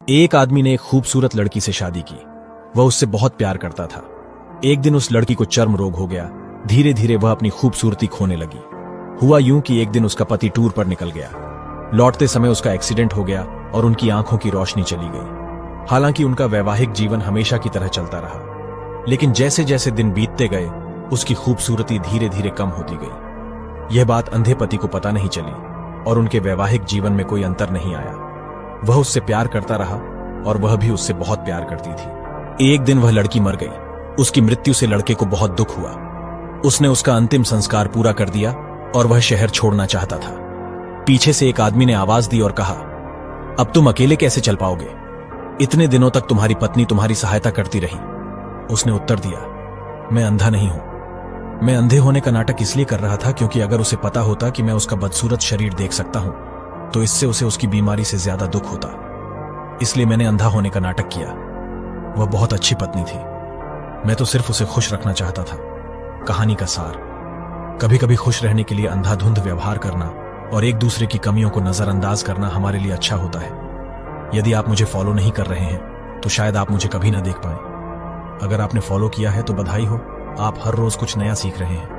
एक आदमी ने एक खूबसूरत लड़की से शादी की। वह उससे बहुत प्यार करता था। एक दिन उस लड़की को चर्म रोग हो गया। धीरे धीरे वह अपनी खूबसूरती खोने लगी। हुआ यूं कि एक दिन उसका पति टूर पर निकल गया। लौटते समय उसका एक्सीडेंट हो गया और उनकी आंखों की रोशनी चली गई। हालांकि उनका वैवाहिक जीवन हमेशा की तरह चलता रहा, लेकिन जैसे जैसे दिन बीतते गए उसकी खूबसूरती धीरे धीरे कम होती गई। यह बात अंधे पति को पता नहीं चली और उनके वैवाहिक जीवन में कोई अंतर नहीं आया। वह उससे प्यार करता रहा और वह भी उससे बहुत प्यार करती थी। एक दिन वह लड़की मर गई। उसकी मृत्यु से लड़के को बहुत दुख हुआ। उसने उसका अंतिम संस्कार पूरा कर दिया और वह शहर छोड़ना चाहता था। पीछे से एक आदमी ने आवाज दी और कहा, अब तुम अकेले कैसे चल पाओगे? इतने दिनों तक तुम्हारी पत्नी तुम्हारी सहायता करती रही। उसने उत्तर दिया, मैं अंधा नहीं हूं। मैं अंधे होने का नाटक इसलिए कर रहा था क्योंकि अगर उसे पता होता कि मैं उसका बदसूरत शरीर देख सकता हूं तो इससे उसे उसकी बीमारी से ज्यादा दुख होता। इसलिए मैंने अंधा होने का नाटक किया। वह बहुत अच्छी पत्नी थी। मैं तो सिर्फ उसे खुश रखना चाहता था। कहानी का सार, कभी कभी खुश रहने के लिए अंधाधुंध व्यवहार करना और एक दूसरे की कमियों को नजरअंदाज करना हमारे लिए अच्छा होता है। यदि आप मुझे फॉलो नहीं कर रहे हैं तो शायद आप मुझे कभी ना देख पाए। अगर आपने फॉलो किया है तो बधाई हो, आप हर रोज कुछ नया सीख रहे हैं।